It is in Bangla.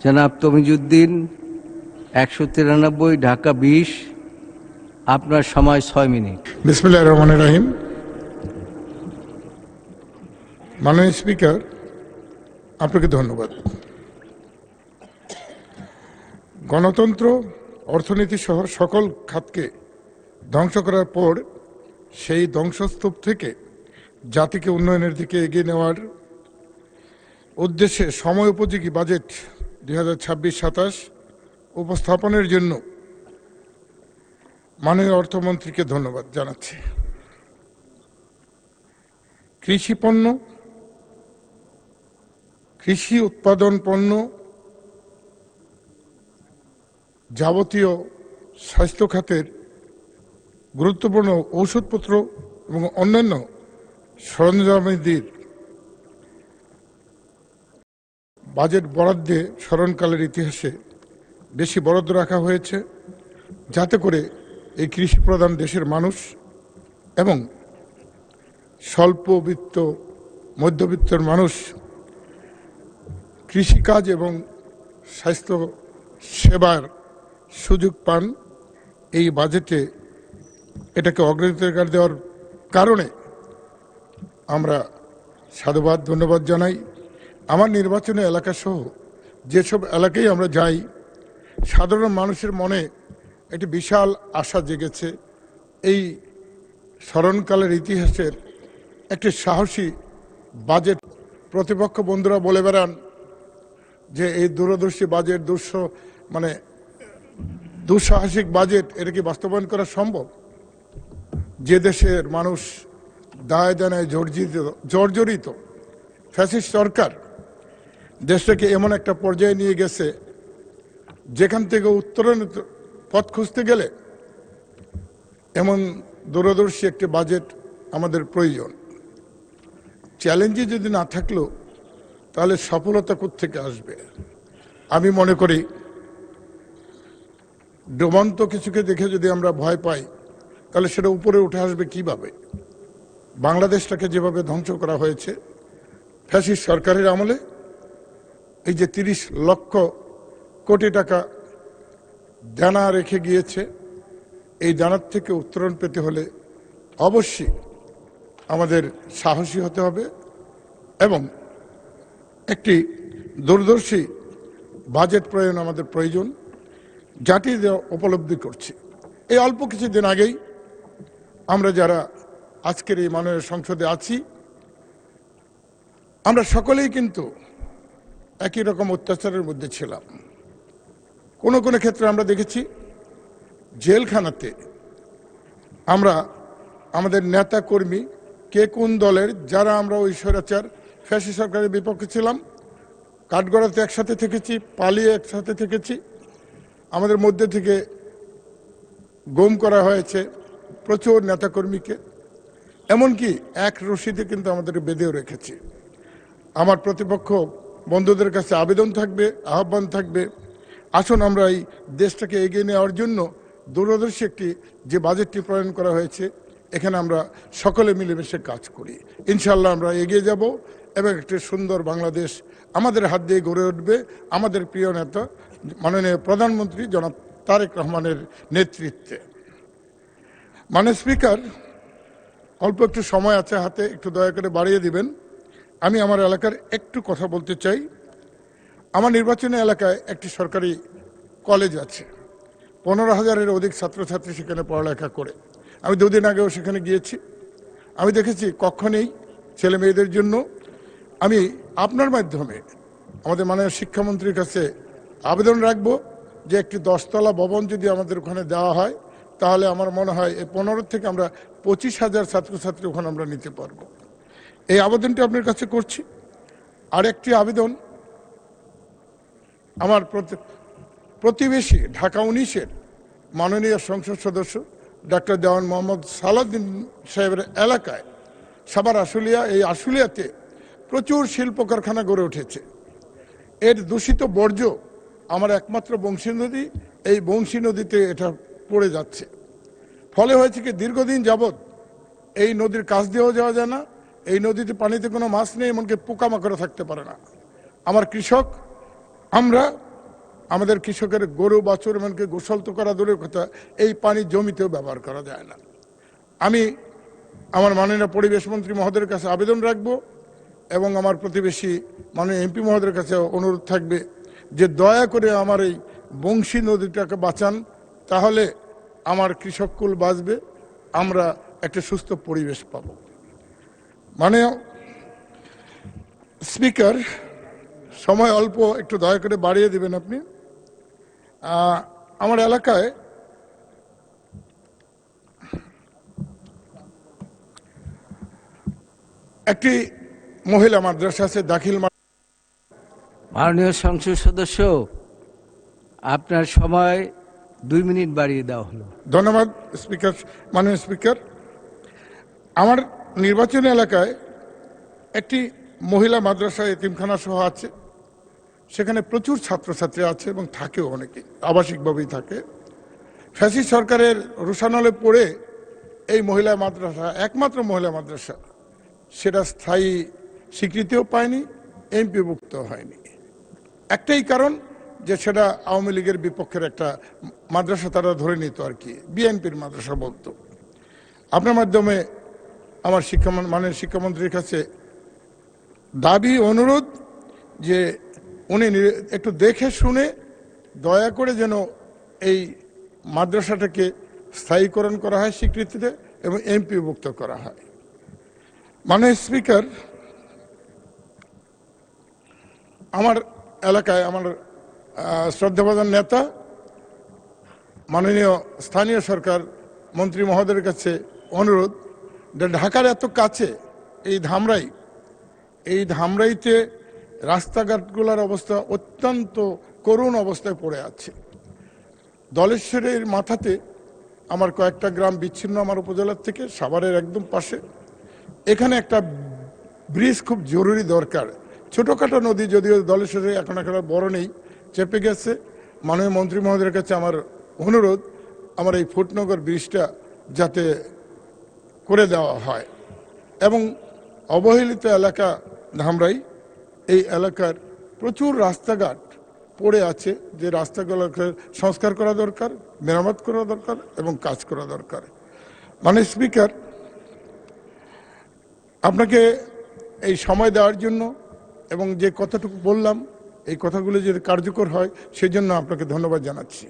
জনাব তমিজউদ্দিন 193 ঢাকা 20। আপনার সময় 6 মিনিট। বিসমিল্লাহির রহমানির রহিম। মাননীয় স্পিকার, আপনাকে ধন্যবাদ। গণতন্ত্র, অর্থনীতি সহ সকল খাতকে ধ্বংস করার পর সেই ধ্বংসস্তূপ থেকে জাতিকে উন্নয়নের দিকে এগিয়ে নেওয়ার উদ্দেশ্যে সময় উপযোগী বাজেট 2026-27 উপস্থাপনের জন্য মাননীয় অর্থমন্ত্রীকে ধন্যবাদ জানাচ্ছি। কৃষি পণ্য, কৃষি উৎপাদন পণ্য, যাবতীয় স্বাস্থ্য খাতের গুরুত্বপূর্ণ ঔষধপত্র এবং অন্যান্য সরঞ্জামাদির বাজেট বরাদ্দে স্মরণকালের ইতিহাসে বেশি বরাদ্দ রাখা হয়েছে, যাতে করে এই কৃষি প্রধান দেশের মানুষ এবং স্বল্পবিত্ত মধ্যবিত্তের মানুষ কৃষিকাজ এবং স্বাস্থ্য সেবার সুযোগ পান। এই বাজেটে এটাকে অগ্রাধিকার দেওয়ার কারণে আমরা সাধুবাদ ধন্যবাদ জানাই। আমার নির্বাচনী এলাকা সহ যেসব এলাকায় আমরা যাই, সাধারণ মানুষের মনে একটি বিশাল আশা জেগেছে। এই স্মরণকালের ইতিহাসের একটি সাহসী বাজেট। প্রতিপক্ষ বন্ধুরা বলে বেড়ান যে এই দূরদর্শী বাজেট, দুঃসাহসিক বাজেট, এটা কি বাস্তবায়ন করা সম্ভব? যে দেশের মানুষ দায় দানায় জর্জরিত ফ্যাসিস্ট সরকার দেশটাকে এমন একটা পর্যায়ে নিয়ে গেছে যেখান থেকে উত্তরণের পথ খুঁজতে গেলে এমন দূরদর্শী একটি বাজেট আমাদের প্রয়োজন। চ্যালেঞ্জে যদি না থাকলো তাহলে সফলতা কোত্থেকে আসবে? আমি মনে করি ডুবন্ত কিছুকে দেখে যদি আমরা ভয় পাই তাহলে সেটা উপরে উঠে আসবে কিভাবে? বাংলাদেশটাকে যেভাবে ধ্বংস করা হয়েছে ফ্যাসিস্ট সরকারের আমলে, এই যে 30 লক্ষ কোটি টাকা দানা রেখে গিয়েছে, এই দানার থেকে উত্তরণ পেতে হলে অবশ্যই আমাদের সাহসী হতে হবে এবং একটি দূরদর্শী বাজেট প্রয়োজন আমাদের প্রয়োজন, যাটি উপলব্ধি করছি। এই অল্প কিছুদিন আগেই আমরা যারা আজকের এই মাননীয় সংসদে আছি, আমরা সকলেই কিন্তু একই রকম অত্যাচারের মধ্যে ছিলাম। কোনো কোনো ক্ষেত্রে আমরা দেখেছি জেলখানাতে আমরা আমাদের নেতা কর্মী, কে কোন দলের, যারা আমরা ওই স্বৈরাচার ফ্যাসিস্ট সরকারের বিপক্ষে ছিলাম, কাঠগড়াতে একসাথে থেকেছি, পালিয়ে একসাথে থেকেছি, আমাদের মধ্যে থেকে গুম করা হয়েছে প্রচুর নেতাকর্মীকে, এমনকি এক রশিদে কিন্তু আমাদেরকে বেঁধেও রেখেছি। আমার প্রতিপক্ষ বন্ধুদের কাছে আবেদন থাকবে, আহ্বান থাকবে, আসুন আমরা এই দেশটাকে এগিয়ে নেওয়ার জন্য দূরদর্শী একটি যে বাজেটটি প্রণয়ন করা হয়েছে, এখানে আমরা সকলে মিলেমিশে কাজ করি। ইনশাল্লাহ আমরা এগিয়ে যাব এবং একটি সুন্দর বাংলাদেশ আমাদের হাত দিয়ে গড়ে উঠবে আমাদের প্রিয় নেতা মাননীয় প্রধানমন্ত্রী জনাব তারেক রহমানের নেতৃত্বে। মাননীয় স্পিকার, অল্প একটু সময় আছে হাতে, একটু দয়া করে বাড়িয়ে দিবেন। আমি আমার এলাকার একটু কথা বলতে চাই। আমার নির্বাচনী এলাকায় একটি সরকারি কলেজ আছে, 15,000-এর অধিক ছাত্রছাত্রী সেখানে পড়ালেখা করে। আমি 2 দিন আগেও সেখানে গিয়েছি। আমি দেখেছি কক্ষ নেই ছেলে মেয়েদের জন্য। আমি আপনার মাধ্যমে আমাদের মাননীয় শিক্ষামন্ত্রীর কাছে আবেদন রাখবো যে একটি 10তলা ভবন যদি আমাদের ওখানে দেওয়া হয়, তাহলে আমার মনে হয় এই 15 থেকে আমরা 25,000 ছাত্রছাত্রী ওখানে আমরা নিতে পারবো। এই আবেদনটি আপনার কাছে করছি। আর একটি আবেদন, আমার প্রতিবেশী ঢাকা 19-এর মাননীয় সংসদ সদস্য ডক্টর দেওয়ান মোহাম্মদ সালাউদ্দিন সাহেবের এলাকায় সাভার আশুলিয়া, এই আশুলিয়াতে প্রচুর শিল্প কারখানা গড়ে উঠেছে। এর দূষিত বর্জ্য আমার একমাত্র বংশী নদী, এই বংশী নদীতে এটা পড়ে যাচ্ছে। ফলে হয়েছে কি, দীর্ঘদিন যাবৎ এই নদীর কাছ দিয়েও যাওয়া যায় না, এই নদীতে পানিতে কোনো মাছ নেই, এমনকি পোকামাকড়ও থাকতে পারে না। আমার কৃষক, আমরা আমাদের কৃষকের গরু বাছুর এমনকি গোসল তো করা দূরের কথা, এই পানি জমিতেও ব্যবহার করা যায় না। আমি আমার মাননীয় পরিবেশ মন্ত্রী মহোদয়ের কাছে আবেদন রাখবো এবং আমার প্রতিবেশী মাননীয় এমপি মহোদয়ের কাছে অনুরোধ থাকবে যে দয়া করে আমার এই বংশী নদীটাকে বাঁচান, তাহলে আমার কৃষককুল বাঁচবে, আমরা একটা সুস্থ পরিবেশ পাব। মাননীয় স্পিকার, সময় অল্প, একটু দয়া করে বাড়িয়ে দিবেন আপনি। আমার এলাকায় একটি মহিলা মাদ্রাসা আছে, দাখিল মাননীয় সংসদ সদস্য, আপনার সময় 2 মিনিট বাড়িয়ে দেওয়া হলো। ধন্যবাদ স্পিকার। মাননীয় স্পিকার, আমার নির্বাচনী এলাকায় একটি মহিলা মাদ্রাসা এতিমখানা সহ আছে, সেখানে প্রচুর ছাত্রছাত্রী আছে এবং থাকেও অনেকে, আবাসিকভাবেই থাকে। ফ্যাসিস্ট সরকারের রোষানলে পড়ে এই মহিলা মাদ্রাসা, একমাত্র মহিলা মাদ্রাসা, সেটা স্থায়ী স্বীকৃতিও পায়নি, এমপিভুক্ত হয়নি। একটাই কারণ যে সেটা আওয়ামী লীগের বিপক্ষের একটা মাদ্রাসা, তারা ধরে নিত আর কি, বিএনপির মাদ্রাসা বলতো। আপনার মাধ্যমে আমার মাননীয় শিক্ষামন্ত্রীর কাছে দাবি, অনুরোধ যে উনি একটু দেখে শুনে দয়া করে যেন এই মাদ্রাসাটাকে স্থায়ীকরণ করা হয় স্বীকৃতিতে এবং এমপিভুক্ত করা হয়। মাননীয় স্পিকার, আমার এলাকায় আমার শ্রদ্ধাভাজন নেতা মাননীয় স্থানীয় সরকার মন্ত্রী মহোদয়ের কাছে অনুরোধ, ঢাকার এত কাছে এই ধামরাইতে রাস্তাঘাটগুলোর অবস্থা অত্যন্ত করুণ অবস্থায় পড়ে আছে। দলেশ্বরের মাথাতে আমার কয়েকটা গ্রাম বিচ্ছিন্ন আমার উপজেলার থেকে, সাভারের একদম পাশে, এখানে একটা ব্রিজ খুব জরুরি দরকার। ছোটোখাটো নদী, যদিও দলেশ্বরে এখন একটা বড় নেই, চেপে গেছে। মাননীয় মন্ত্রী মহোদয়ের কাছে আমার অনুরোধ, আমার এই ফুটনগর ব্রিজটা যাতে করে দেওয়া হয়। এবং অবহেলিত এলাকা ধামরাই, এই এলাকার প্রচুর রাস্তাঘাট পড়ে আছে, যে রাস্তাগুলোকে সংস্কার করা দরকার, মেরামত করা দরকার এবং কাজ করা দরকার। মানে স্পিকার, আপনাকে এই সময় দেওয়ার জন্য এবং যে কথাটুকু বললাম, এই কথাগুলো যদি কার্যকর হয়, সেজন্য আপনাকে ধন্যবাদ জানাচ্ছি।